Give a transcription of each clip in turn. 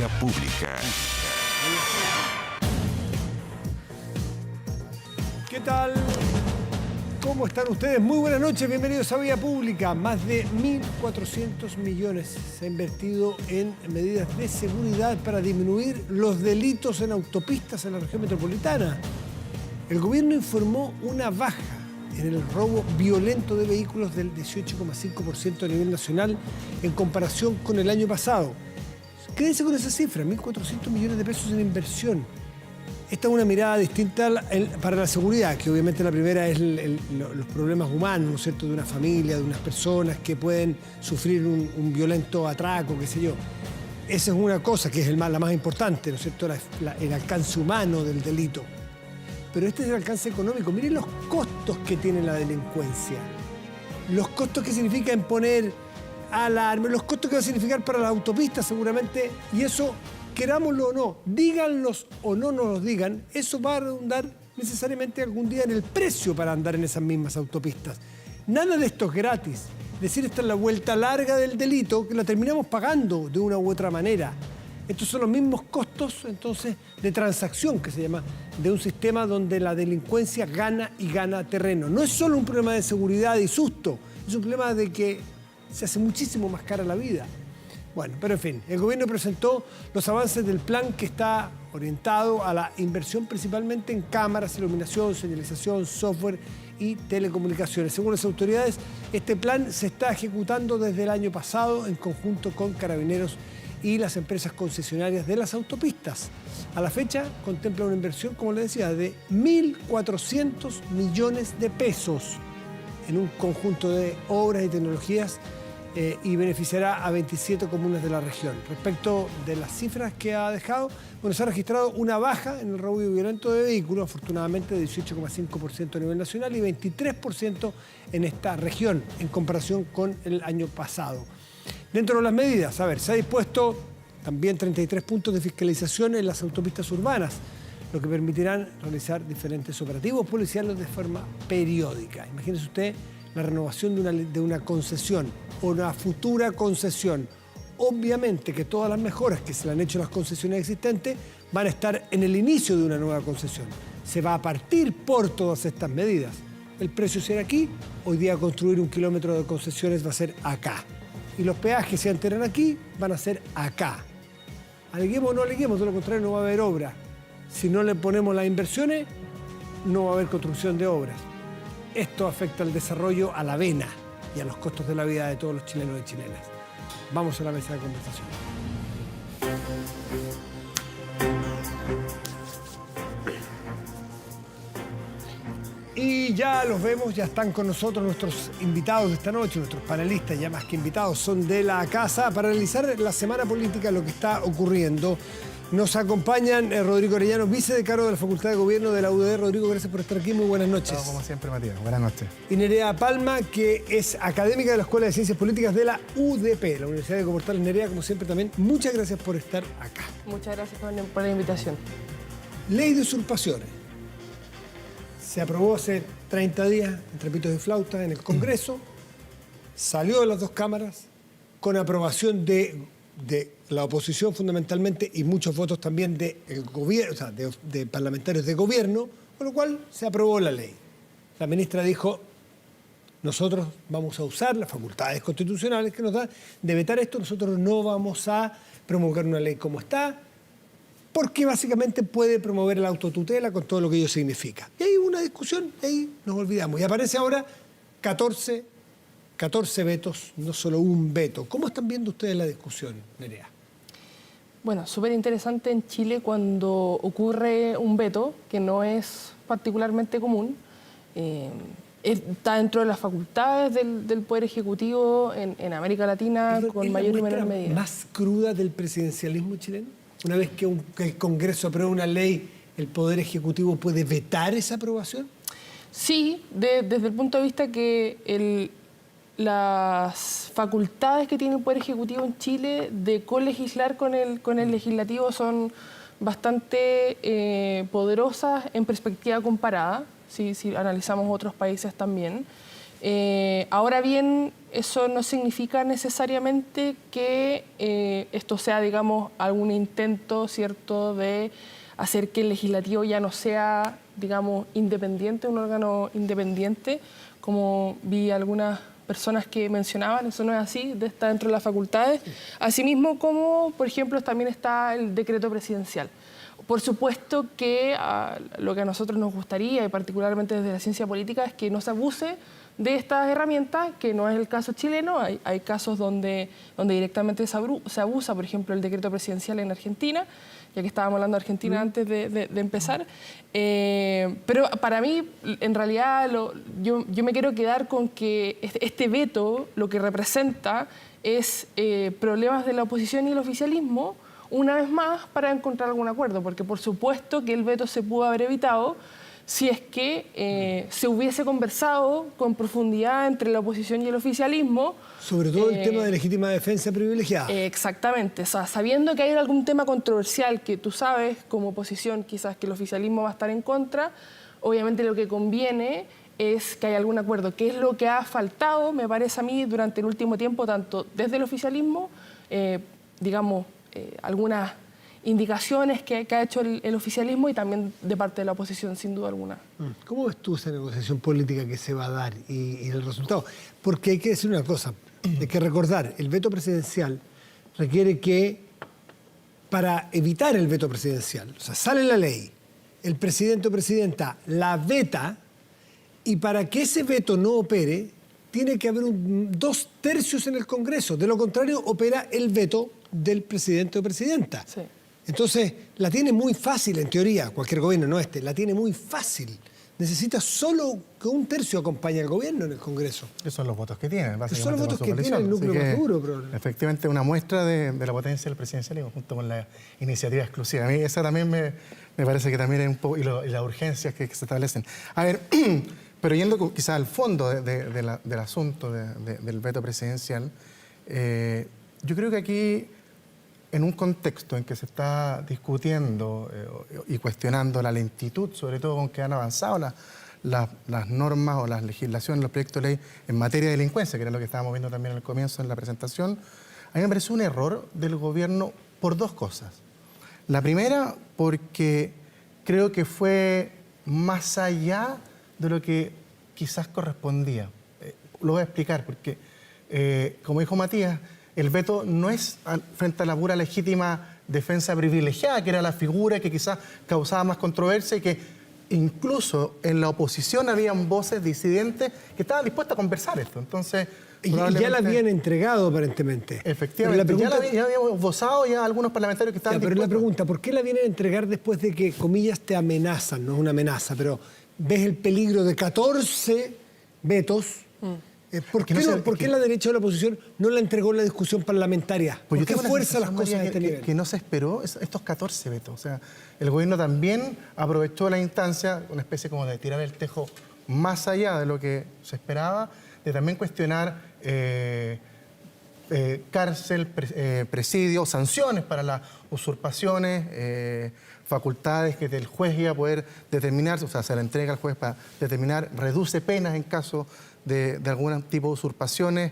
Vía Pública. ¿Qué tal? ¿Cómo están ustedes? Muy buenas noches, bienvenidos a Vía Pública. Más de 1.400 millones se ha invertido en medidas de seguridad para disminuir los delitos en autopistas en la región metropolitana. El gobierno informó una baja en el robo violento de vehículos del 18,5% a nivel nacional en comparación con el año pasado. Quédense con esa cifra, 1.400 millones de pesos en inversión. Esta es una mirada distinta para la seguridad, que obviamente la primera es los problemas humanos, ¿no es cierto?, de una familia, de unas personas que pueden sufrir un violento atraco, qué sé yo. Esa es una cosa que es la más importante, ¿no es cierto?, el alcance humano del delito. Pero este es el alcance económico. Miren los costos que tiene la delincuencia. Los costos que significa imponer alarma, los costos que va a significar para las autopistas seguramente, y eso, querámoslo o no, díganlos o no nos los digan, eso va a redundar necesariamente algún día en el precio para andar en esas mismas autopistas. Nada de esto es gratis. Es decir, esta es la vuelta larga del delito que la terminamos pagando de una u otra manera. Estos son los mismos costos, entonces, de transacción, que se llama, de un sistema donde la delincuencia gana y gana terreno. No es solo un problema de seguridad y susto, es un problema de que se hace muchísimo más cara la vida. Bueno, pero en fin, el gobierno presentó los avances del plan que está orientado a la inversión principalmente en cámaras, iluminación, señalización, software y telecomunicaciones. Según las autoridades, este plan se está ejecutando desde el año pasado en conjunto con Carabineros y las empresas concesionarias de las autopistas. A la fecha contempla una inversión, como les decía, de 1.400 millones de pesos en un conjunto de obras y tecnologías y beneficiará a 27 comunas de la región. Respecto de las cifras que ha dejado, bueno, se ha registrado una baja en el robo violento de vehículos, afortunadamente de 18,5% a nivel nacional y 23% en esta región en comparación con el año pasado. Dentro de las medidas, a ver, se ha dispuesto también 33 puntos de fiscalización en las autopistas urbanas, lo que permitirán realizar diferentes operativos policiales de forma periódica. Imagínese usted la renovación de una concesión o una futura concesión. Obviamente que todas las mejoras que se le han hecho a las concesiones existentes van a estar en el inicio de una nueva concesión. Se va a partir por todas estas medidas. El precio será aquí, hoy día construir 1 kilómetro de concesiones va a ser acá. Y los peajes, si enteran aquí, van a ser acá. Aleguemos o no aleguemos, de lo contrario no va a haber obra. Si no le ponemos las inversiones, no va a haber construcción de obras. Esto afecta al desarrollo, a la vena y a los costos de la vida de todos los chilenos y chilenas. Vamos a la mesa de conversación. Y ya los vemos, ya están con nosotros nuestros invitados de esta noche, nuestros panelistas, ya más que invitados, son de la casa, para analizar la semana política, lo que está ocurriendo. Nos acompañan Rodrigo Orellano, vicedecano de la Facultad de Gobierno de la UDD. Rodrigo, gracias por estar aquí, muy buenas noches. Como siempre, Matías, buenas noches. Y Nerea Palma, que es académica de la Escuela de Ciencias Políticas de la UDP, la Universidad de Comportales. Nerea, como siempre también, muchas gracias por estar acá. Muchas gracias por la invitación. Ley de usurpaciones. Se aprobó hace 30 días, en trapitos de flauta, en el Congreso. Salió de las dos cámaras con aprobación de la oposición fundamentalmente y muchos votos también del gobierno, o sea, de parlamentarios de gobierno, con lo cual se aprobó la ley. La ministra dijo, nosotros vamos a usar las facultades constitucionales que nos da de vetar esto, nosotros no vamos a promulgar una ley como está, porque básicamente puede promover la autotutela con todo lo que ello significa. Y hay una discusión, ahí nos olvidamos. Y aparece ahora 14 vetos, no solo un veto. ¿Cómo están viendo ustedes la discusión, Nerea? Bueno, súper interesante en Chile cuando ocurre un veto, que no es particularmente común. Está dentro de las facultades del Poder Ejecutivo en América Latina con mayor y menor medida. ¿Más cruda del presidencialismo chileno? Una vez que el Congreso aprueba una ley, ¿el Poder Ejecutivo puede vetar esa aprobación? Sí, desde el punto de vista que las facultades que tiene el Poder Ejecutivo en Chile de colegislar con el Legislativo son bastante poderosas en perspectiva comparada, si analizamos otros países también. Ahora bien, eso no significa necesariamente que esto sea, digamos, algún intento, ¿cierto?, de hacer que el legislativo ya no sea, digamos, independiente, un órgano independiente, como vi algunas personas que mencionaban. Eso no es así, está dentro de las facultades. Asimismo, como, por ejemplo, también está el decreto presidencial. Por supuesto que lo que a nosotros nos gustaría, y particularmente desde la ciencia política, es que no se abuse de estas herramientas, que no es el caso chileno. Hay casos donde directamente se abusa, por ejemplo, el decreto presidencial en Argentina, ya que estábamos hablando de Argentina antes de empezar. Pero para mí, en realidad, yo me quiero quedar con que este veto lo que representa es problemas de la oposición y el oficialismo, una vez más, para encontrar algún acuerdo, porque por supuesto que el veto se pudo haber evitado si es que se hubiese conversado con profundidad entre la oposición y el oficialismo. Sobre todo el tema de legítima defensa privilegiada. Exactamente. O sea, sabiendo que hay algún tema controversial que tú sabes como oposición quizás que el oficialismo va a estar en contra, obviamente lo que conviene es que haya algún acuerdo, que es lo que ha faltado, me parece a mí, durante el último tiempo, tanto desde el oficialismo, digamos, algunas indicaciones que ha hecho el oficialismo, y también de parte de la oposición, sin duda alguna. ¿Cómo ves tú esa negociación política que se va a dar y el resultado? Porque hay que decir una cosa, hay que recordar, el veto presidencial requiere que, para evitar el veto presidencial, o sea, sale la ley, el presidente o presidenta la veta, y para que ese veto no opere, tiene que haber 2/3 en el Congreso. De lo contrario, opera el veto del presidente o presidenta. Sí. Entonces, la tiene muy fácil, en teoría, cualquier gobierno, no la tiene muy fácil. Necesita solo que 1/3 acompañe al gobierno en el Congreso. Esos son los votos que tienen, básicamente. Son los votos que tiene el núcleo más duro. Pero... Efectivamente, una muestra de la potencia del presidencialismo, junto con la iniciativa exclusiva. A mí esa también me parece que también es un poco... Y las urgencias que se establecen. A ver, pero yendo quizás al fondo del asunto del veto presidencial, yo creo que aquí, en un contexto en que se está discutiendo y cuestionando la lentitud, sobre todo con que han avanzado las normas o las legislaciones, los proyectos de ley en materia de delincuencia, que era lo que estábamos viendo también al comienzo en la presentación, a mí me parece un error del gobierno por dos cosas. La primera, porque creo que fue más allá de lo que quizás correspondía. Lo voy a explicar, porque, como dijo Matías, el veto no es frente a la pura legítima defensa privilegiada, que era la figura que quizás causaba más controversia, y que incluso en la oposición habían voces disidentes que estaban dispuestas a conversar esto. Entonces, y ya la habían entregado, aparentemente. Efectivamente, ya habíamos votado ya algunos parlamentarios que estaban dispuestos. Pero la pregunta, ¿por qué la vienen a entregar después de que, comillas, te amenazan? No es una amenaza, pero ves el peligro de 14 vetos. ¿Por qué la derecha o la oposición no la entregó en la discusión parlamentaria? Pues ¿Por qué fuerza las cosas a este nivel? Que no se esperó estos 14 vetos. O sea, el gobierno también aprovechó la instancia, una especie como de tirar el tejo más allá de lo que se esperaba, de también cuestionar cárcel, presidio, sanciones para las usurpaciones, facultades que el juez iba a poder determinar, o sea, se la entrega al juez para determinar, reduce penas en caso de algún tipo de usurpaciones.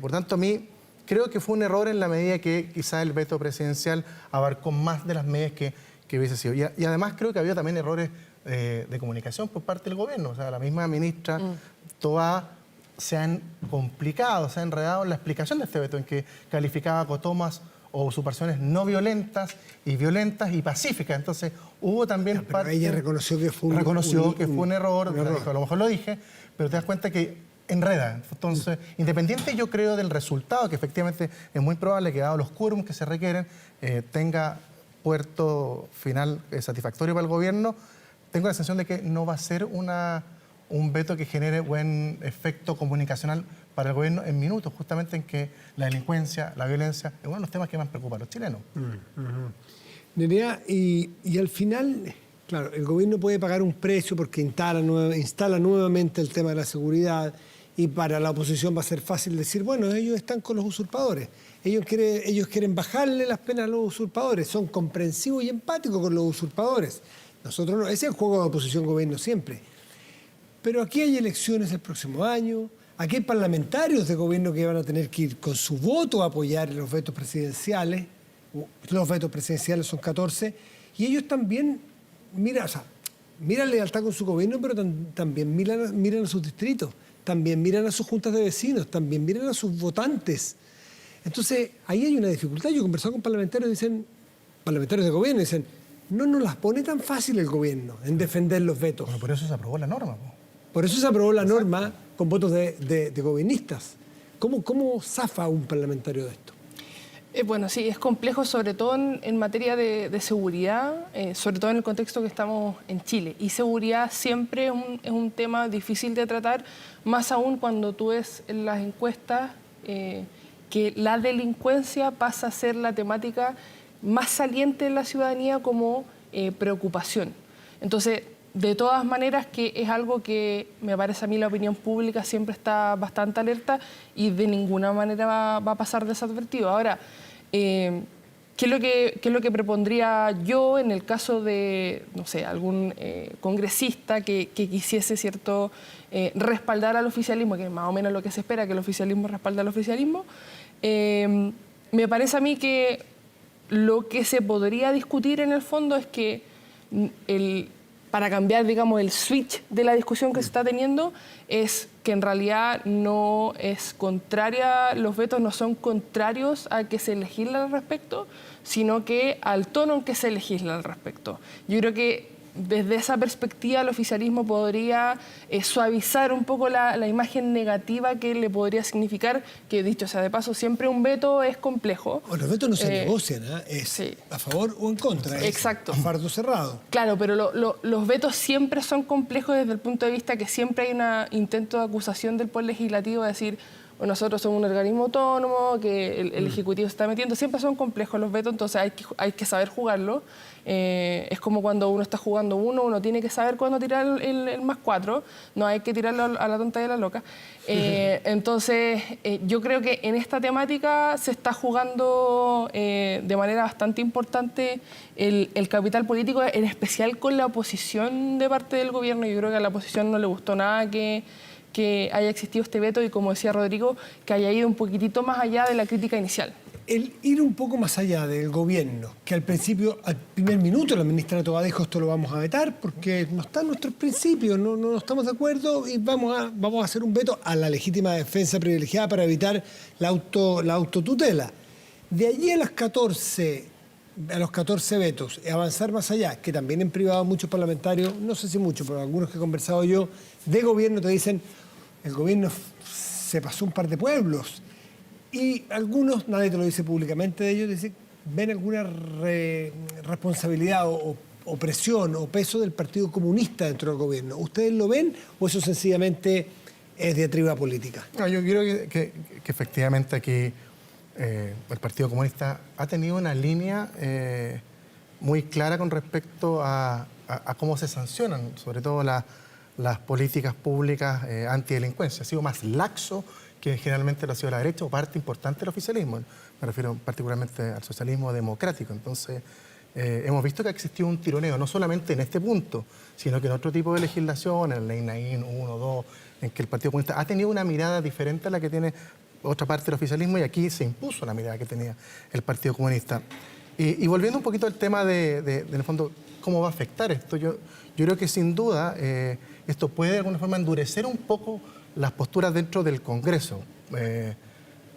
Por tanto, a mí creo que fue un error en la medida que quizá el veto presidencial abarcó más de las medidas que hubiese sido. Y además creo que había también errores de comunicación por parte del gobierno. O sea, la misma ministra Toá se han complicado, se ha enredado en la explicación de este veto, en que calificaba cotomas o usurpaciones no violentas y pacíficas. Entonces, hubo también parte... Ella reconoció que fue un error. Dijo, a lo mejor lo dije, pero te das cuenta que enreda. Entonces, independiente, yo creo, del resultado, que efectivamente es muy probable que, dado los quórums que se requieren, tenga puerto final satisfactorio para el gobierno, tengo la sensación de que no va a ser un veto que genere buen efecto comunicacional para el gobierno en minutos, justamente en que la delincuencia, la violencia, es uno de los temas que más preocupa a los chilenos. Nerea, y al final, claro, el gobierno puede pagar un precio porque instala nuevamente el tema de la seguridad, y para la oposición va a ser fácil decir, bueno, ellos están con los usurpadores, ellos quieren bajarle las penas a los usurpadores, son comprensivos y empáticos con los usurpadores. Nosotros no, ese es el juego de oposición-gobierno siempre. Pero aquí hay elecciones el próximo año, Aquí hay parlamentarios de gobierno que van a tener que ir con su voto a apoyar los vetos presidenciales. Los vetos presidenciales son 14. Y ellos también miran lealtad con su gobierno, pero también miran a sus distritos, también miran a sus juntas de vecinos, también miran a sus votantes. Entonces, ahí hay una dificultad. Yo he conversado con parlamentarios de gobierno, dicen, no nos las pone tan fácil el gobierno en defender los vetos. Bueno, por eso se aprobó la norma, po. Por eso se aprobó la norma con votos de gobiernistas. ¿Cómo zafa un parlamentario de esto? Bueno, sí, es complejo, sobre todo en materia de seguridad, sobre todo en el contexto que estamos en Chile. Y seguridad siempre es un tema difícil de tratar, más aún cuando tú ves en las encuestas que la delincuencia pasa a ser la temática más saliente en la ciudadanía como preocupación. Entonces, de todas maneras, que es algo que me parece a mí la opinión pública siempre está bastante alerta y de ninguna manera va a pasar desadvertido. Ahora, ¿qué es lo que propondría yo en el caso de, no sé, algún congresista que quisiese, ¿cierto?, respaldar al oficialismo, que es más o menos lo que se espera, que el oficialismo respalde al oficialismo? Me parece a mí que lo que se podría discutir en el fondo es que para cambiar, digamos, el switch de la discusión que se está teniendo, es que en realidad no es contraria, los vetos no son contrarios a que se legisle al respecto, sino que al tono en que se legisla al respecto. Yo creo que desde esa perspectiva el oficialismo podría suavizar un poco la imagen negativa que le podría significar, que dicho sea de paso, siempre un veto es complejo. Bueno, los vetos no se negocian, es sí. a favor o en contra, Exacto. Es a fardo cerrado. Claro, pero los vetos siempre son complejos desde el punto de vista que siempre hay un intento de acusación del Poder Legislativo de decir, bueno, nosotros somos un organismo autónomo, que el Ejecutivo se está metiendo. Siempre son complejos los vetos, entonces hay que saber jugarlo. Es como cuando uno está jugando uno tiene que saber cuándo tirar el +4, no hay que tirarlo a la tonta y a la loca. Entonces, yo creo que en esta temática se está jugando de manera bastante importante el capital político, en especial con la oposición de parte del gobierno. Yo creo que a la oposición no le gustó nada que haya existido este veto y, como decía Rodrigo, que haya ido un poquitito más allá de la crítica inicial. El ir un poco más allá del gobierno, que al principio, al primer minuto, la ministra Toá dijo esto lo vamos a vetar porque no está en nuestros principios, no estamos de acuerdo y vamos a hacer un veto a la legítima defensa privilegiada para evitar la autotutela. De allí a los 14 vetos, y avanzar más allá, que también en privado muchos parlamentarios, no sé si muchos, pero algunos que he conversado yo, de gobierno te dicen, el gobierno se pasó un par de pueblos. Y algunos, nadie te lo dice públicamente de ellos, dicen, ven alguna responsabilidad o presión o peso del Partido Comunista dentro del gobierno. ¿Ustedes lo ven o eso sencillamente es diatriba política? No, yo creo que efectivamente aquí el Partido Comunista ha tenido una línea muy clara con respecto a cómo se sancionan, sobre todo las políticas públicas antidelincuencia. Ha sido más laxo que generalmente lo ha sido la derecha o parte importante del oficialismo. Me refiero particularmente al socialismo democrático. Entonces, hemos visto que ha existido un tironeo, no solamente en este punto, sino que en otro tipo de legislación, en la ley Naín 1, 2, en que el Partido Comunista ha tenido una mirada diferente a la que tiene otra parte del oficialismo, y aquí se impuso la mirada que tenía el Partido Comunista. Y volviendo un poquito al tema en el fondo, ¿cómo va a afectar esto? Yo creo que sin duda esto puede de alguna forma endurecer un poco las posturas dentro del Congreso.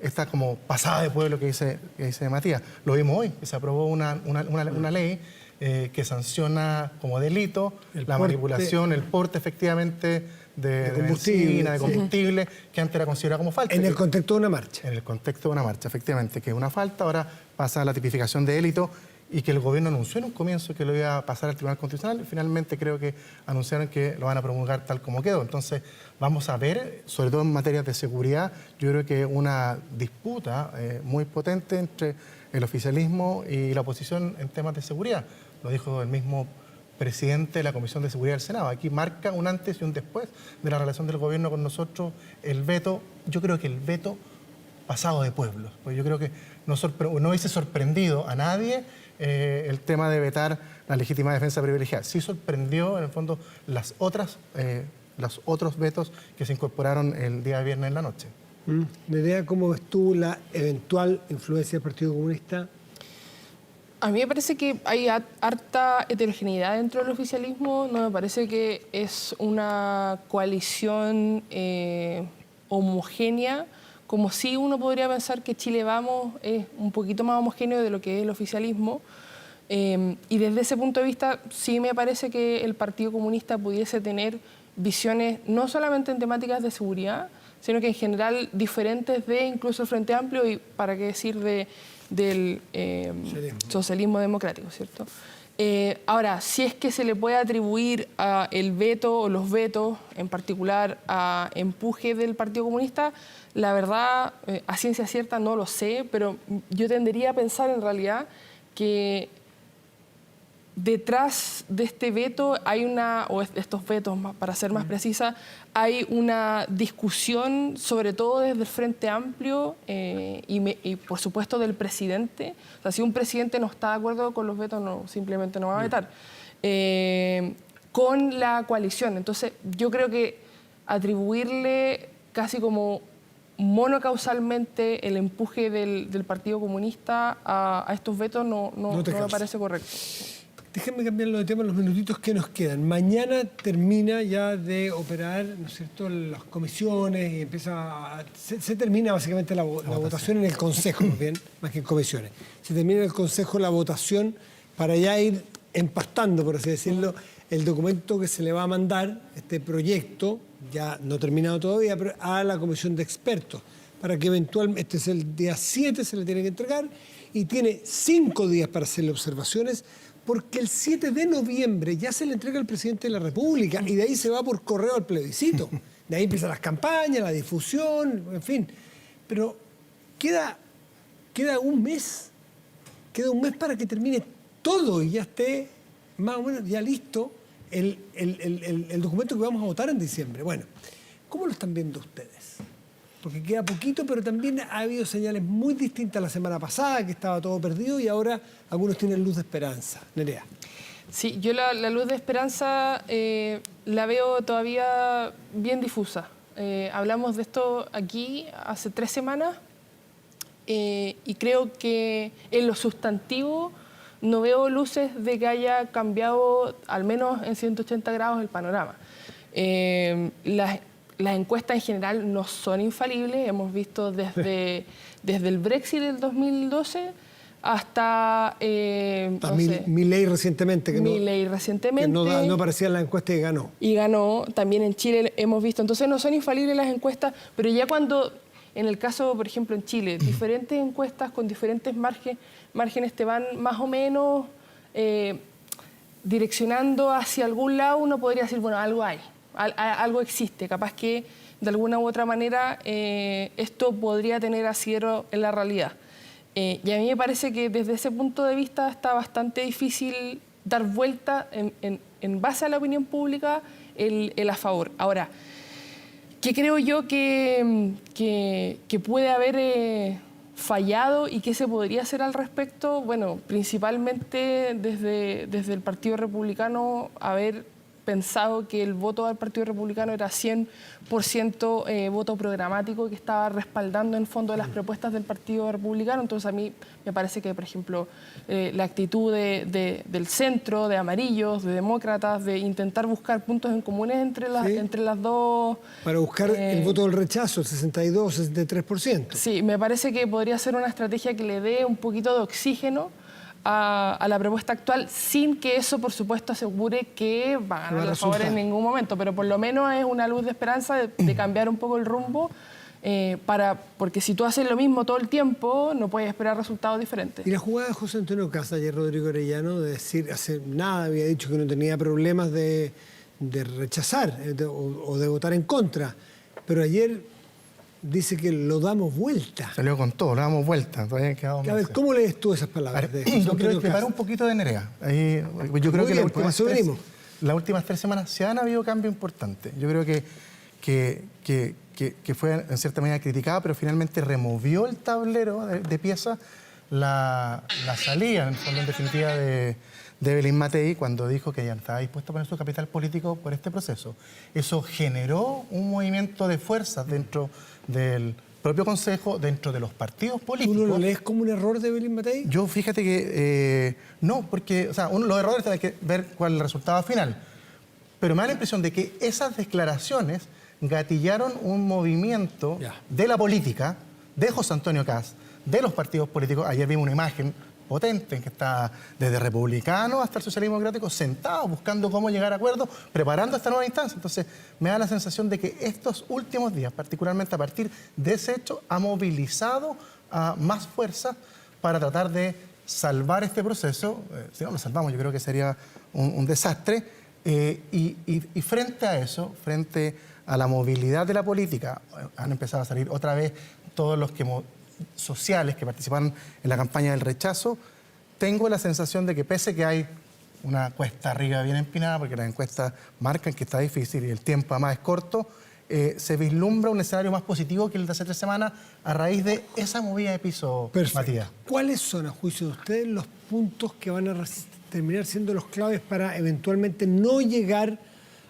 Esta como pasada de pueblo que dice Matías. Lo vimos hoy, que se aprobó una ley que sanciona como delito la manipulación, el porte efectivamente de benzina, de combustible, que antes era considerado como falta. En el contexto de una marcha. En el contexto de una marcha, efectivamente, que es una falta, ahora pasa a la tipificación de delito, y que el gobierno anunció en un comienzo que lo iba a pasar al Tribunal Constitucional, y finalmente creo que anunciaron que lo van a promulgar tal como quedó. Entonces, vamos a ver, sobre todo en materia de seguridad, yo creo que una disputa muy potente entre el oficialismo y la oposición en temas de seguridad. Lo dijo el mismo presidente de la Comisión de Seguridad del Senado. Aquí marca un antes y un después de la relación del gobierno con nosotros, el veto. Yo creo que el veto pasado de pueblos, pues yo creo que no hubiese sorprendido a nadie el tema de vetar la legítima defensa privilegiada. Sí sorprendió, en el fondo, las otras los otros vetos que se incorporaron el día viernes en la noche. Nerea, ¿cómo ves tú la eventual influencia del Partido Comunista? A mí me parece que hay harta heterogeneidad dentro del oficialismo. No me parece que es una coalición homogénea, como si uno podría pensar que Chile Vamos es un poquito más homogéneo de lo que es el oficialismo. Y desde ese punto de vista sí me parece que el Partido Comunista pudiese tener visiones no solamente en temáticas de seguridad, sino que en general diferentes de incluso el Frente Amplio y para qué decir del socialismo democrático, ¿cierto? Ahora, si es que se le puede atribuir el veto o los vetos, en particular a empuje del Partido Comunista, la verdad, a ciencia cierta no lo sé, pero yo tendería a pensar en realidad que detrás de este veto hay o estos vetos, para ser más precisa, hay una discusión, sobre todo desde el Frente Amplio y por supuesto del presidente. O sea, si un presidente no está de acuerdo con los vetos, simplemente no va a vetar. Con la coalición. Entonces, yo creo que atribuirle casi como monocausalmente el empuje del Partido Comunista a estos vetos no me parece correcto. Déjenme cambiarlo de tema en los minutitos que nos quedan. Mañana termina ya de operar, ¿no es cierto?, las comisiones y se termina básicamente la votación en el Consejo, bien, más que en comisiones. Se termina en el Consejo la votación para ya ir empastando, por así decirlo, el documento que se le va a mandar, este proyecto, ya no terminado todavía, pero a la comisión de expertos, para que eventualmente, este es el día 7, se le tiene que entregar, y tiene 5 días para hacerle observaciones, porque el 7 de noviembre ya se le entrega al presidente de la República y de ahí se va por correo al plebiscito. De ahí empiezan las campañas, la difusión, en fin. Pero queda un mes. Queda un mes para que termine todo y ya esté más o menos ya listo el documento que vamos a votar en diciembre. Bueno, ¿cómo lo están viendo ustedes? Porque queda poquito, pero también ha habido señales muy distintas la semana pasada, que estaba todo perdido, y ahora algunos tienen luz de esperanza. Nerea. Sí, yo la luz de esperanza la veo todavía bien difusa. Hablamos de esto aquí hace 3 semanas y creo que en lo sustantivo no veo luces de que haya cambiado al menos en 180 grados el panorama. Las encuestas en general no son infalibles. Hemos visto desde el Brexit del 2012 hasta... Milei recientemente. Milei recientemente. Que no aparecía en la encuesta y ganó. Y ganó. También en Chile hemos visto. Entonces no son infalibles las encuestas, pero ya cuando, en el caso, por ejemplo, en Chile, diferentes encuestas con diferentes márgenes te van más o menos direccionando hacia algún lado, uno podría decir, bueno, algo hay. Algo existe, capaz que de alguna u otra manera esto podría tener asidero en la realidad. Y a mí me parece que desde ese punto de vista está bastante difícil dar vuelta en base a la opinión pública el a favor. Ahora, ¿qué creo yo que puede haber fallado y qué se podría hacer al respecto? Bueno, principalmente desde el Partido Republicano haber pensado que el voto al Partido Republicano era 100% voto programático que estaba respaldando en fondo las propuestas del Partido Republicano. Entonces a mí me parece que, por ejemplo, la actitud del centro, de amarillos, de demócratas, de intentar buscar puntos en comunes entre las dos... Para buscar el voto del rechazo, el 62, 63%. Sí, me parece que podría ser una estrategia que le dé un poquito de oxígeno a la propuesta actual, sin que eso, por supuesto, asegure que va a ganar a favor en ningún momento, pero por lo menos es una luz de esperanza de cambiar un poco el rumbo, porque si tú haces lo mismo todo el tiempo, no puedes esperar resultados diferentes. Y la jugada de José Antonio Caz, ayer Rodrigo Arellano, de decir, hace nada había dicho que no tenía problemas de rechazar o de votar en contra, pero ayer dice que lo damos vuelta. Salió con todo, lo damos vuelta. Todavía han quedado a ver, ¿cómo lees tú esas palabras? Yo creo que para un poquito de Nerea. Yo creo que las últimas 3 semanas se han habido cambios importantes. Yo creo que fue en cierta manera criticada, pero finalmente removió el tablero de piezas la salida, en definitiva, de de Evelyn Matei cuando dijo que ella estaba dispuesta a poner su capital político por este proceso. Eso generó un movimiento de fuerzas dentro del propio Consejo, dentro de los partidos políticos. ¿Tú no lo lees como un error de Evelyn Matei? Yo fíjate que no, porque o sea, los errores tienen que ver cuál es el resultado final. Pero me da la impresión de que esas declaraciones gatillaron un movimiento de la política, de José Antonio Kast, de los partidos políticos. Ayer vimos una imagen potente en que está desde republicanos hasta el socialismo democrático sentados buscando cómo llegar a acuerdos, preparando esta nueva instancia. Entonces me da la sensación de que estos últimos días, particularmente a partir de ese hecho, ha movilizado a más fuerzas para tratar de salvar este proceso. Si no lo salvamos, yo creo que sería un desastre. Y frente a eso, frente a la movilidad de la política, han empezado a salir otra vez todos los sociales que participan en la campaña del rechazo. Tengo la sensación de que pese que hay una cuesta arriba bien empinada, porque las encuestas marcan que está difícil y el tiempo además es corto, se vislumbra un escenario más positivo que el de hace 3 semanas a raíz de esa movida de piso. Perfecto. Matías. ¿Cuáles son, a juicio de ustedes, los puntos que van a terminar siendo los claves para eventualmente no llegar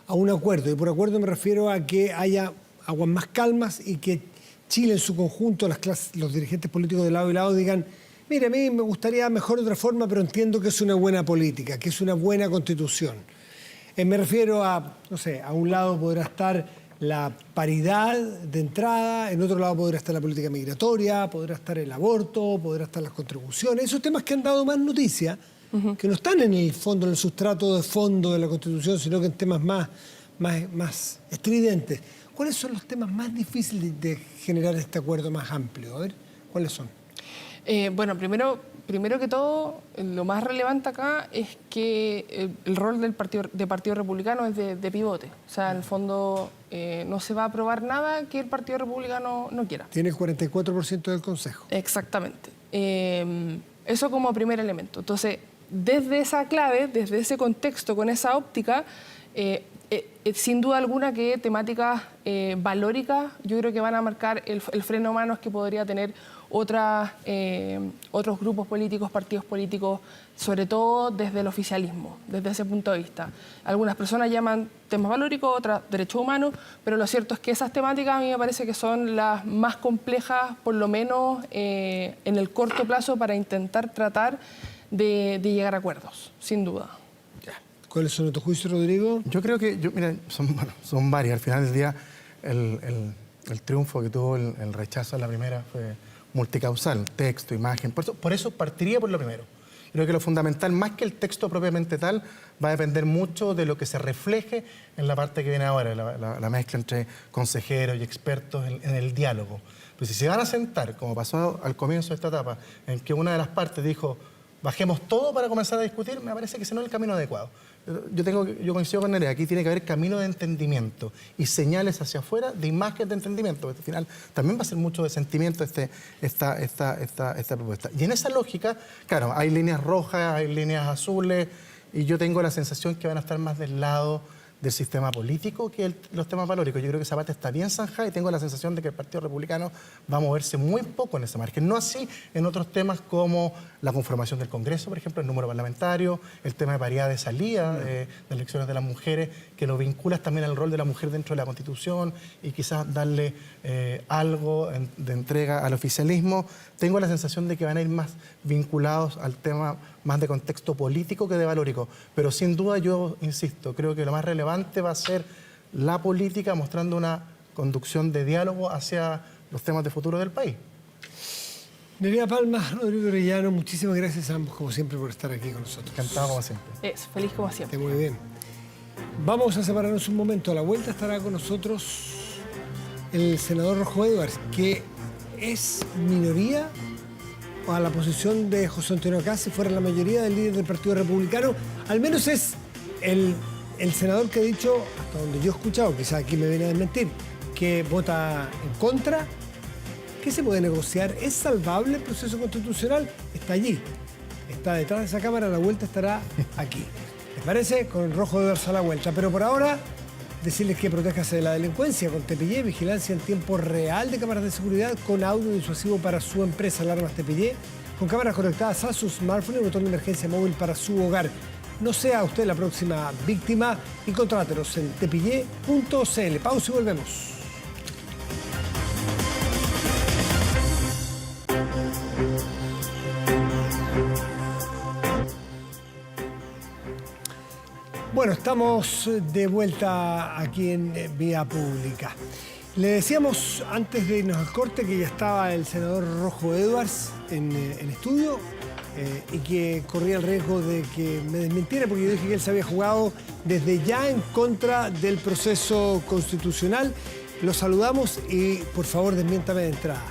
a un acuerdo? Y por acuerdo me refiero a que haya aguas más calmas y que Chile en su conjunto, los dirigentes políticos de lado y lado digan: mire, a mí me gustaría mejor otra forma, pero entiendo que es una buena política, que es una buena constitución. Me refiero a, no sé, a un lado podrá estar la paridad de entrada, en otro lado podrá estar la política migratoria, podrá estar el aborto, podrá estar las contribuciones, esos temas que han dado más noticia, que no están en el fondo, en el sustrato de fondo de la Constitución, sino que en temas más estridentes. ¿Cuáles son los temas más difíciles de generar este acuerdo más amplio? A ver, ¿cuáles son? Bueno, primero que todo, lo más relevante acá es que el rol del Partido Republicano es de pivote. O sea, en el fondo no se va a aprobar nada que el Partido Republicano no quiera. Tiene el 44% del Consejo. Exactamente. Eso como primer elemento. Entonces, desde esa clave, desde ese contexto, con esa óptica, sin duda alguna que temáticas valóricas yo creo que van a marcar el freno de manos que podría tener otros grupos políticos, partidos políticos, sobre todo desde el oficialismo, desde ese punto de vista. Algunas personas llaman temas valóricos, otras derechos humanos, pero lo cierto es que esas temáticas a mí me parece que son las más complejas, por lo menos en el corto plazo, para intentar tratar de llegar a acuerdos, sin duda. ¿Cuáles son tus juicios, Rodrigo? Yo creo que, mira, son varias. Al final del día, el triunfo que tuvo el rechazo en la primera fue multicausal, texto, imagen. Por eso partiría por lo primero. Creo que lo fundamental, más que el texto propiamente tal, va a depender mucho de lo que se refleje en la parte que viene ahora, la mezcla entre consejeros y expertos en el diálogo. Pues si se van a sentar, como pasó al comienzo de esta etapa, en que una de las partes dijo: bajemos todo para comenzar a discutir, me parece que ese no es el camino adecuado. Yo coincido con Nerea, aquí tiene que haber camino de entendimiento y señales hacia afuera de imagen de entendimiento, porque al final también va a ser mucho de sentimiento esta propuesta. Y en esa lógica, claro, hay líneas rojas, hay líneas azules, y yo tengo la sensación que van a estar más del lado del sistema político que los temas valóricos. Yo creo que esa parte está bien zanjada y tengo la sensación de que el Partido Republicano va a moverse muy poco en ese margen. No así en otros temas como la conformación del Congreso, por ejemplo, el número parlamentario, el tema de paridad de salida de elecciones de las mujeres, que lo vinculas también al rol de la mujer dentro de la Constitución y quizás darle algo de entrega al oficialismo. Tengo la sensación de que van a ir más vinculados al tema más de contexto político que de valórico. Pero sin duda, yo insisto, creo que lo más relevante va a ser la política mostrando una conducción de diálogo hacia los temas de futuro del país. Nerea Palma, Rodrigo Orellano, muchísimas gracias a ambos, como siempre, por estar aquí con nosotros. Encantado como siempre. Feliz como siempre. Muy bien. Vamos a separarnos un momento. A la vuelta estará con nosotros el senador Rojo Edwards, que es minoría a la posición de José Antonio Kast, si fuera la mayoría del líder del Partido Republicano. Al menos es el senador que ha dicho, hasta donde yo he escuchado, quizás aquí me viene a desmentir, que vota en contra. ¿Qué se puede negociar? ¿Es salvable el proceso constitucional? Está allí. Está detrás de esa cámara, la vuelta estará aquí. ¿Les parece? Con el Rojo Edwards a la vuelta. Pero por ahora, decirles que protéjase de la delincuencia con Tepillé, vigilancia en tiempo real de cámaras de seguridad con audio disuasivo para su empresa Alarmas Tepillé, con cámaras conectadas a su smartphone y botón de emergencia móvil para su hogar. No sea usted la próxima víctima y contrátenos en tepillé.cl. Pausa y volvemos. Bueno, estamos de vuelta aquí en Vía Pública. Le decíamos antes de irnos al corte que ya estaba el senador Rojo Edwards en estudio y que corría el riesgo de que me desmintiera porque yo dije que él se había jugado desde ya en contra del proceso constitucional. Lo saludamos y por favor desmiéntame de entrada.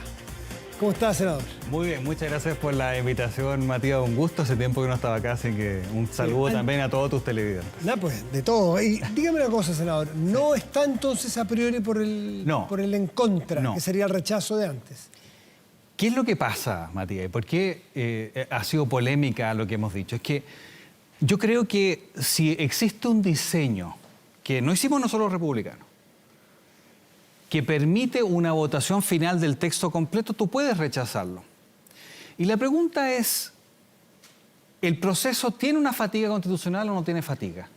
¿Cómo está, senador? Muy bien, muchas gracias por la invitación, Matías. Un gusto, hace tiempo que no estaba acá, así que un saludo también a todos tus televidentes. Pues, de todo. Y dígame una cosa, senador. ¿No está entonces a priori por el en contra, que sería el rechazo de antes? ¿Qué es lo que pasa, Matías? ¿Por qué ha sido polémica lo que hemos dicho? Es que yo creo que si existe un diseño que no hicimos nosotros los republicanos, que permite una votación final del texto completo, tú puedes rechazarlo. Y la pregunta es, ¿el proceso tiene una fatiga constitucional o no tiene fatiga?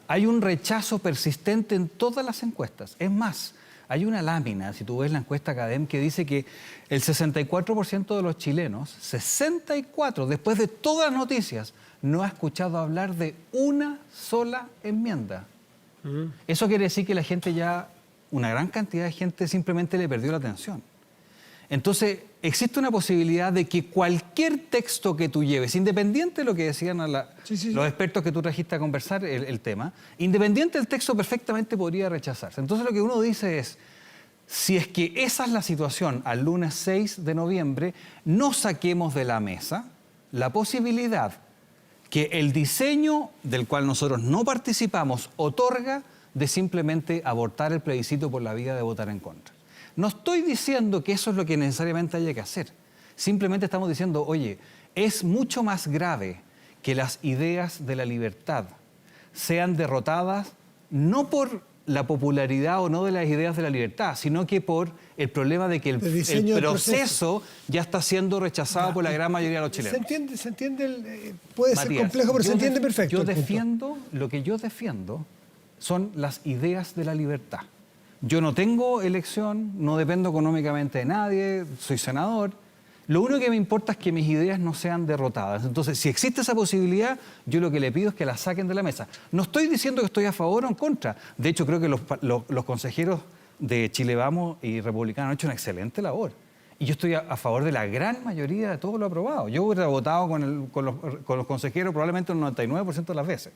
Hay un rechazo persistente en todas las encuestas. Es más, hay una lámina, si tú ves la encuesta Academ, que dice que el 64% de los chilenos, 64%, después de todas las noticias, no ha escuchado hablar de una sola enmienda. Eso quiere decir que la gente ya... una gran cantidad de gente simplemente le perdió la atención. Entonces, existe una posibilidad de que cualquier texto que tú lleves, independiente de lo que decían los expertos que tú trajiste a conversar el tema, independiente del texto perfectamente podría rechazarse. Entonces, lo que uno dice es, si es que esa es la situación al lunes 6 de noviembre, no saquemos de la mesa la posibilidad que el diseño del cual nosotros no participamos otorga de simplemente abortar el plebiscito por la vía de votar en contra. No estoy diciendo que eso es lo que necesariamente haya que hacer. Simplemente estamos diciendo, oye, es mucho más grave que las ideas de la libertad sean derrotadas no por la popularidad o no de las ideas de la libertad, sino que por el problema de que el proceso ya está siendo rechazado por la gran mayoría de los chilenos. Se entiende puede Matías, ser complejo, pero se entiende perfecto. Lo que yo defiendo son las ideas de la libertad. Yo no tengo elección, no dependo económicamente de nadie, soy senador. Lo único que me importa es que mis ideas no sean derrotadas. Entonces, si existe esa posibilidad, yo lo que le pido es que la saquen de la mesa. No estoy diciendo que estoy a favor o en contra. De hecho, creo que los consejeros de Chile Vamos y Republicanos han hecho una excelente labor. Y yo estoy a favor de la gran mayoría de todo lo aprobado. Yo hubiera votado con los consejeros probablemente el 99% de las veces.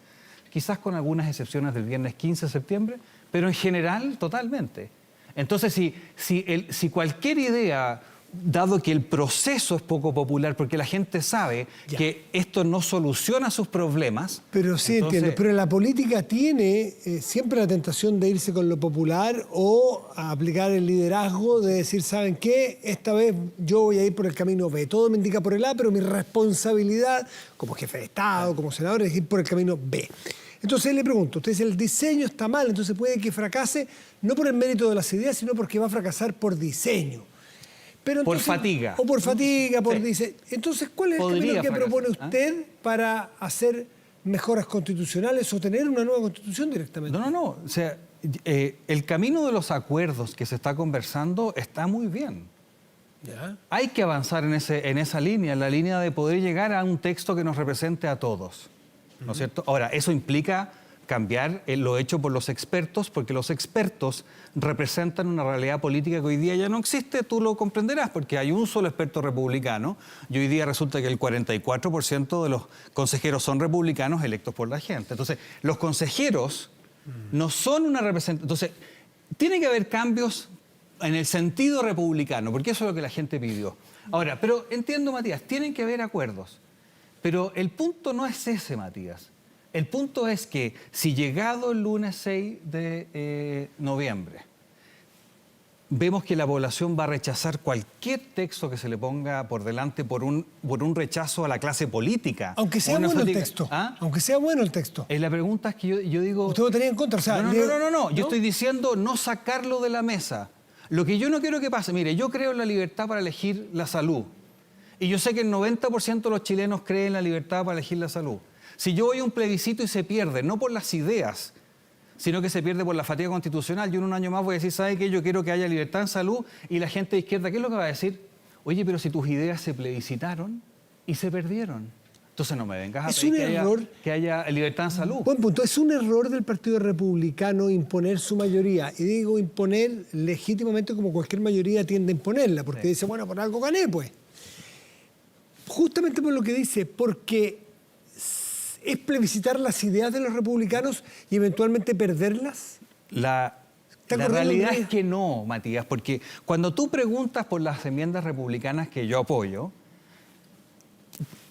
Quizás con algunas excepciones del viernes 15 de septiembre, pero en general totalmente. Entonces, si cualquier idea, dado que el proceso es poco popular, porque la gente sabe que esto no soluciona sus problemas... Pero sí, entiendo, pero la política tiene siempre la tentación de irse con lo popular o a aplicar el liderazgo de decir, ¿saben qué? Esta vez yo voy a ir por el camino B. Todo me indica por el A, pero mi responsabilidad como jefe de Estado, como senador, es ir por el camino B. Entonces le pregunto, usted dice el diseño está mal, entonces puede que fracase no por el mérito de las ideas, sino porque va a fracasar por diseño. Pero entonces, por fatiga. O por fatiga, dice. Entonces, ¿cuál es el camino que propone usted para hacer mejoras constitucionales o tener una nueva constitución directamente? No. O sea, el camino de los acuerdos que se está conversando está muy bien. ¿Ya? Hay que avanzar en esa línea, en la línea de poder llegar a un texto que nos represente a todos. ¿No es cierto? Ahora, eso implica cambiar lo hecho por los expertos, porque los expertos representan una realidad política que hoy día ya no existe, tú lo comprenderás, porque hay un solo experto republicano y hoy día resulta que el 44% de los consejeros son republicanos electos por la gente. Entonces, los consejeros no son una representación. Entonces, tiene que haber cambios en el sentido republicano, porque eso es lo que la gente pidió. Ahora, pero entiendo, Matías, tienen que haber acuerdos. Pero el punto no es ese, Matías. El punto es que si llegado el lunes 6 de noviembre vemos que la población va a rechazar cualquier texto que se le ponga por delante por un rechazo a la clase política. Aunque sea bueno el texto. ¿Ah? Aunque sea bueno el texto. La pregunta es que yo digo... ¿Usted votaría en contra? O sea, no. Yo estoy diciendo no sacarlo de la mesa. Lo que yo no quiero que pase... Mire, yo creo en la libertad para elegir la salud. Y yo sé que el 90% de los chilenos creen en la libertad para elegir la salud. Si yo voy a un plebiscito y se pierde, no por las ideas, sino que se pierde por la fatiga constitucional, yo en un año más voy a decir, ¿sabe qué? Yo quiero que haya libertad en salud, y la gente de izquierda, ¿qué es lo que va a decir? Oye, pero si tus ideas se plebiscitaron y se perdieron. Entonces no me vengas a pedir que haya libertad en salud. Buen punto. Es un error del Partido Republicano imponer su mayoría. Y digo imponer legítimamente como cualquier mayoría tiende a imponerla, porque dice, bueno, por algo gané, pues. Justamente por lo que dice, porque es plebiscitar las ideas de los republicanos y eventualmente perderlas. La realidad es que no, Matías, porque cuando tú preguntas por las enmiendas republicanas que yo apoyo,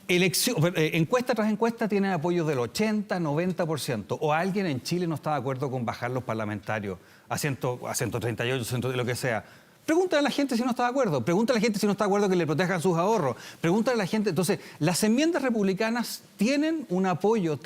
encuesta tras encuesta tienen apoyo del 80, 90%. O alguien en Chile no está de acuerdo con bajar los parlamentarios a 138, lo que sea. Pregúntale a la gente si no está de acuerdo. Pregúntale a la gente si no está de acuerdo que le protejan sus ahorros. Pregúntale a la gente. Entonces, las enmiendas republicanas tienen un apoyo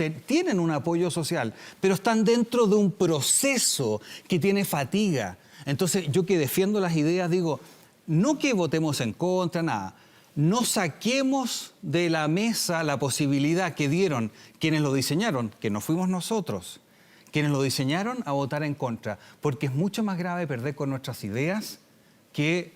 social, pero están dentro de un proceso que tiene fatiga. Entonces, yo que defiendo las ideas digo, no que votemos en contra, nada. No saquemos de la mesa la posibilidad que dieron quienes lo diseñaron, que no fuimos nosotros, quienes lo diseñaron, a votar en contra, porque es mucho más grave perder con nuestras ideas que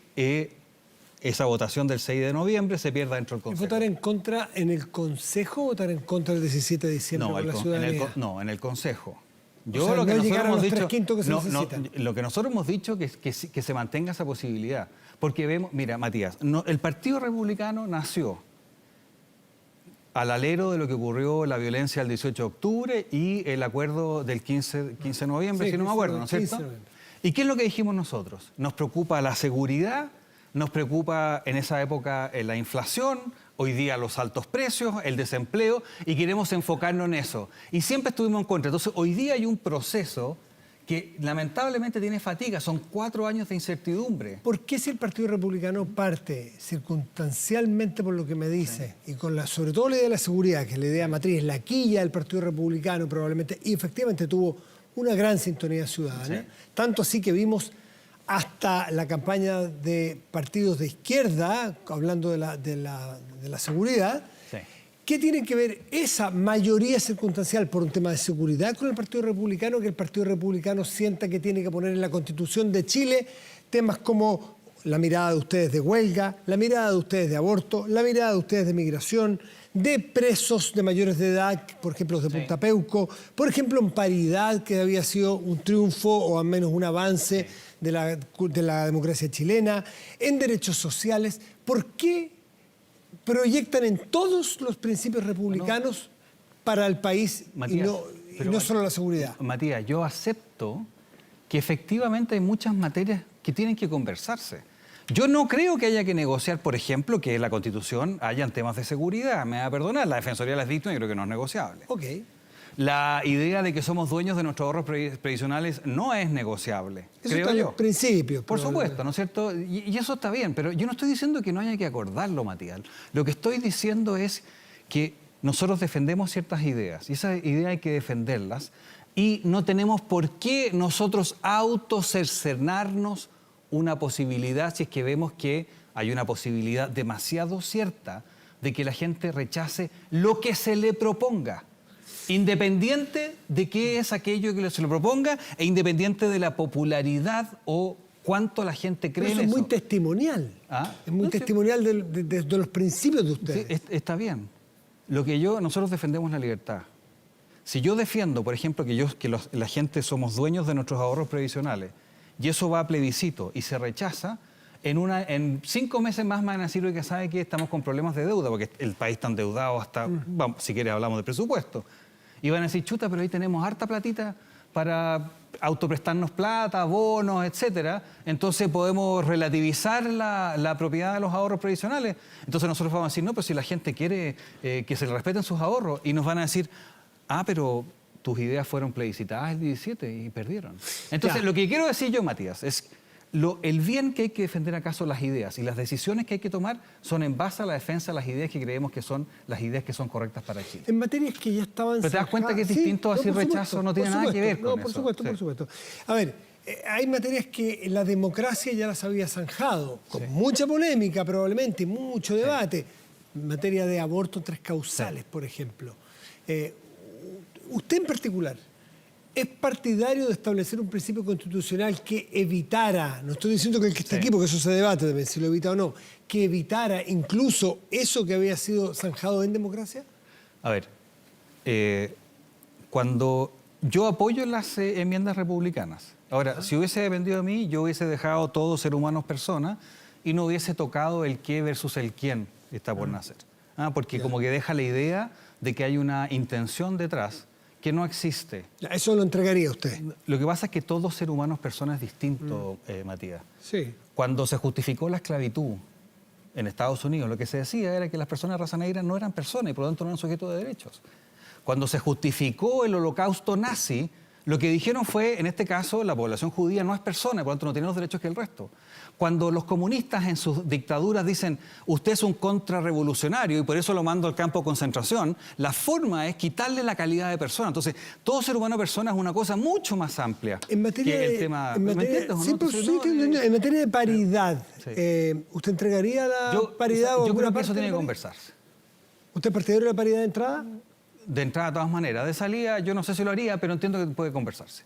esa votación del 6 de noviembre se pierda dentro del Consejo. ¿Y votar en contra en el Consejo o votar en contra el 17 de diciembre por la ciudadanía? En el Consejo. Lo que nosotros hemos dicho que se mantenga esa posibilidad. Porque vemos, mira, Matías, el Partido Republicano nació al alero de lo que ocurrió, la violencia del 18 de octubre y el acuerdo del 15 de noviembre, sí, si no me acuerdo, ¿no es cierto? ¿Y qué es lo que dijimos nosotros? Nos preocupa la seguridad, nos preocupa en esa época la inflación, hoy día los altos precios, el desempleo, y queremos enfocarnos en eso. Y siempre estuvimos en contra. Entonces, hoy día hay un proceso que lamentablemente tiene fatiga, son 4 años de incertidumbre. ¿Por qué si el Partido Republicano parte circunstancialmente por lo que me dice, y con sobre todo la idea de la seguridad, que es la idea matriz, la quilla del Partido Republicano probablemente, y efectivamente tuvo una gran sintonía ciudadana, tanto así que vimos hasta la campaña de partidos de izquierda, hablando de la seguridad, ¿qué tiene que ver esa mayoría circunstancial por un tema de seguridad con el Partido Republicano, que el Partido Republicano sienta que tiene que poner en la Constitución de Chile temas como la mirada de ustedes de huelga, la mirada de ustedes de aborto, la mirada de ustedes de migración, de presos de mayores de edad, por ejemplo, los de Punta Peuco, por ejemplo, en paridad, que había sido un triunfo o al menos un avance de la democracia chilena, en derechos sociales? ¿Por qué proyectan en todos los principios republicanos para el país, Matías, y no solo la seguridad? Matías, yo acepto que efectivamente hay muchas materias que tienen que conversarse. Yo no creo que haya que negociar, por ejemplo, que en la Constitución hayan temas de seguridad. Me va a perdonar, la Defensoría de las Víctimas yo creo que no es negociable. Ok. La idea de que somos dueños de nuestros ahorros previsionales no es negociable, Eso creo está en yo. los principios. Por supuesto, ¿no es cierto? Y eso está bien, pero yo no estoy diciendo que no haya que acordarlo, Matías. Lo que estoy diciendo es que nosotros defendemos ciertas ideas y esas ideas hay que defenderlas y no tenemos por qué nosotros autocercenarnos una posibilidad si es que vemos que hay una posibilidad demasiado cierta de que la gente rechace lo que se le proponga. Independiente de qué es aquello que se le proponga e independiente de la popularidad o cuánto la gente cree en eso. Es muy testimonial. ¿Ah? Es muy testimonial de los principios de ustedes. Sí, está bien. Nosotros defendemos la libertad. Si yo defiendo, por ejemplo, que la gente somos dueños de nuestros ahorros previsionales y eso va a plebiscito y se rechaza, en 5 meses más me van a decir que sabe que estamos con problemas de deuda, porque el país está endeudado hasta, vamos, si quieres hablamos de presupuesto. Y van a decir, chuta, pero ahí tenemos harta platita para autoprestarnos plata, bonos, etcétera. Entonces podemos relativizar la propiedad de los ahorros previsionales. Entonces nosotros vamos a decir, no, pero si la gente quiere que se le respeten sus ahorros, y nos van a decir, pero tus ideas fueron plebiscitadas el 17 y perdieron. Entonces, lo que quiero decir yo, Matías, es el bien que hay que defender acá son las ideas y las decisiones que hay que tomar son en base a la defensa de las ideas que creemos que son las ideas que son correctas para Chile. En materias que ya estaban... Pero te das cuenta que es distinto decir rechazo, no tiene nada que ver con eso. Por supuesto, por supuesto. A ver, hay materias que la democracia ya las había zanjado, con mucha polémica probablemente, mucho debate. En materia de aborto 3 causales, por ejemplo. Usted en particular, ¿es partidario de establecer un principio constitucional que evitara, no estoy diciendo que el que está aquí, porque eso se debate también, si lo evita o no, que evitara incluso eso que había sido zanjado en democracia? A ver, cuando yo apoyo las enmiendas republicanas, ahora, si hubiese dependido de mí, yo hubiese dejado todos ser humanos personas y no hubiese tocado el qué versus el quién está por nacer. Porque como que deja la idea de que hay una intención detrás que no existe. Eso lo entregaría usted. Lo que pasa es que todo ser humano es persona es distinto, Matías. Sí. Cuando se justificó la esclavitud en Estados Unidos, lo que se decía era que las personas de raza negra no eran personas y por lo tanto no eran sujetos de derechos. Cuando se justificó el holocausto nazi, lo que dijeron fue, en este caso, la población judía no es persona y por lo tanto no tiene los derechos que el resto. Cuando los comunistas en sus dictaduras dicen, usted es un contrarrevolucionario y por eso lo mando al campo de concentración, la forma es quitarle la calidad de persona. Entonces, todo ser humano persona es una cosa mucho más amplia En materia que el de, tema... en ¿Me materia, entiendes o no? sí, pero Entonces, sí, en materia de paridad, Sí. ¿usted entregaría la paridad? Yo alguna creo que parte eso tiene de que la paridad? conversarse. ¿Usted es partidario de la paridad de entrada? De entrada, de todas maneras. De salida, yo no sé si lo haría, pero entiendo que puede conversarse.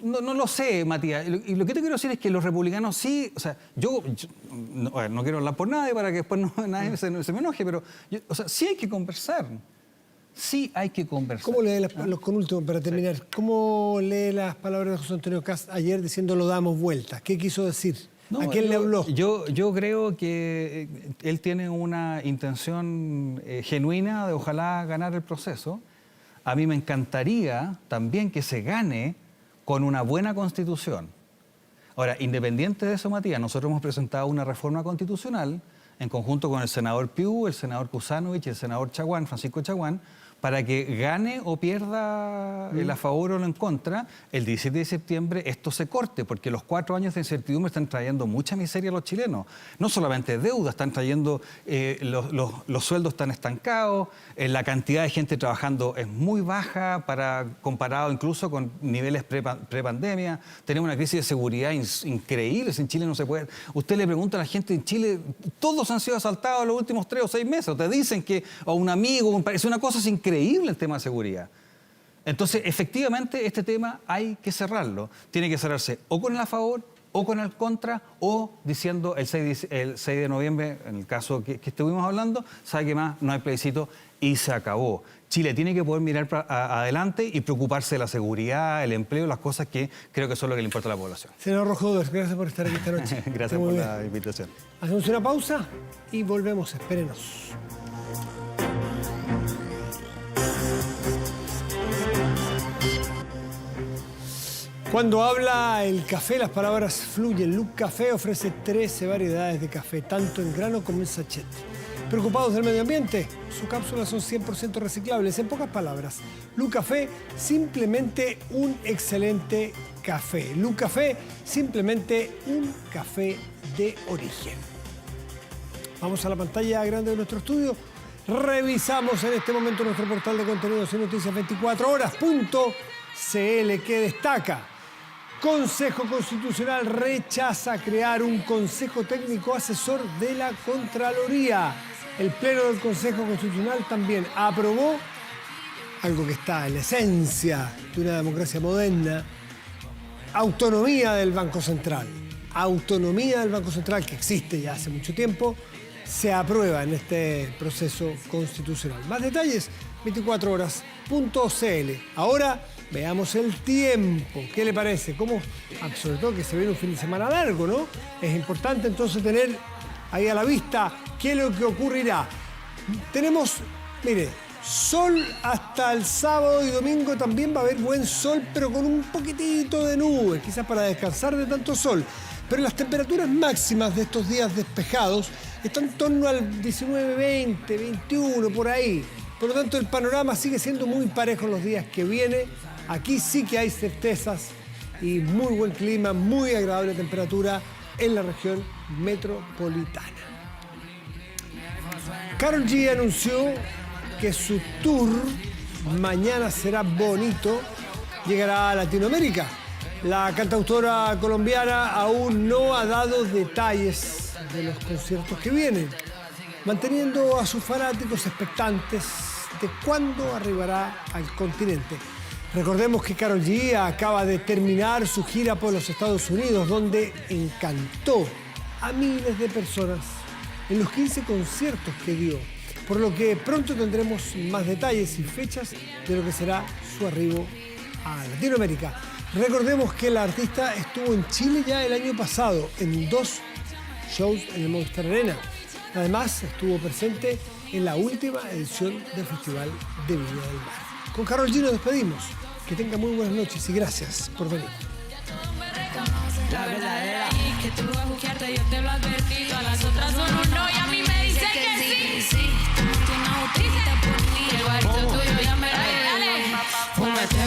No lo sé, Matías. Y lo que te quiero decir es que los republicanos sí... O sea, yo no quiero hablar por nadie para que después nadie se me enoje, pero sí hay que conversar. Sí hay que conversar. ¿Cómo lee con último, para terminar, cómo lee las palabras de José Antonio Kast ayer diciendo lo damos vuelta? ¿Qué quiso decir? No, ¿A quién le habló? Yo creo que él tiene una intención genuina de ojalá ganar el proceso. A mí me encantaría también que se gane con una buena constitución. Ahora, independiente de eso, Matías, nosotros hemos presentado una reforma constitucional en conjunto con el senador Piu, el senador Kuzanovich y el senador Chaguán, Francisco Chaguán, para que gane o pierda el a favor o el en contra, el 17 de septiembre esto se corte, porque los 4 años de incertidumbre están trayendo mucha miseria a los chilenos. No solamente deuda, están trayendo, los sueldos están estancados, la cantidad de gente trabajando es muy baja comparado incluso con niveles prepandemia. Tenemos una crisis de seguridad increíble. En Chile no se puede... Usted le pregunta a la gente en Chile, todos han sido asaltados en los últimos 3 o 6 meses. Te dicen que, o un amigo, es una cosa increíble el tema de seguridad. Entonces, efectivamente, este tema hay que cerrarlo. Tiene que cerrarse o con el a favor, o con el contra, o diciendo el 6 de noviembre, en el caso que estuvimos hablando, sabe que más, no hay plebiscito y se acabó. Chile tiene que poder mirar adelante y preocuparse de la seguridad, el empleo, las cosas que creo que son lo que le importa a la población. Senador Rojover, gracias por estar aquí esta noche. Gracias por la invitación. Hacemos una pausa y volvemos. Espérenos. Cuando habla el café, las palabras fluyen. Luc Café ofrece 13 variedades de café, tanto en grano como en sachet. ¿Preocupados del medio ambiente? Sus cápsulas son 100% reciclables. En pocas palabras, Luc Café, simplemente un excelente café. Luc Café, simplemente un café de origen. Vamos a la pantalla grande de nuestro estudio. Revisamos en este momento nuestro portal de contenidos y noticias 24horas.cl, que destaca: Consejo Constitucional rechaza crear un Consejo Técnico Asesor de la Contraloría. El Pleno del Consejo Constitucional también aprobó algo que está en la esencia de una democracia moderna: autonomía del Banco Central. Autonomía del Banco Central, que existe ya hace mucho tiempo, se aprueba en este proceso constitucional. Más detalles, 24horas.cl. Ahora veamos el tiempo. ¿Qué le parece? ¿Cómo? Sobre todo que se viene un fin de semana largo, ¿no? Es importante entonces tener ahí a la vista qué es lo que ocurrirá. Tenemos, mire, sol hasta el sábado y domingo. También va a haber buen sol, pero con un poquitito de nubes, quizás para descansar de tanto sol. Pero las temperaturas máximas de estos días despejados están en torno al 19, 20, 21, por ahí. Por lo tanto, el panorama sigue siendo muy parejo en los días que vienen. Aquí sí que hay certezas y muy buen clima, muy agradable temperatura en la región metropolitana. Karol G anunció que su tour Mañana será bonito llegará a Latinoamérica. La cantautora colombiana aún no ha dado detalles de los conciertos que vienen, manteniendo a sus fanáticos expectantes de cuándo arribará al continente. Recordemos que Karol G acaba de terminar su gira por los Estados Unidos, donde encantó a miles de personas en los 15 conciertos que dio, por lo que pronto tendremos más detalles y fechas de lo que será su arribo a Latinoamérica. Recordemos que la artista estuvo en Chile ya el año pasado en 2 shows en el Movistar Arena. Además, estuvo presente en la última edición del Festival de Viña del Mar. Con Karol G nos despedimos. Que tenga muy buenas noches y gracias por venir. La verdadera y que tú vas a buscarte, yo te lo advertí. Todas las otras son un no y a mí me dicen que sí. Tú no tienes justicia por mí. El barrio tuyo ya me lo dale. Fúmate,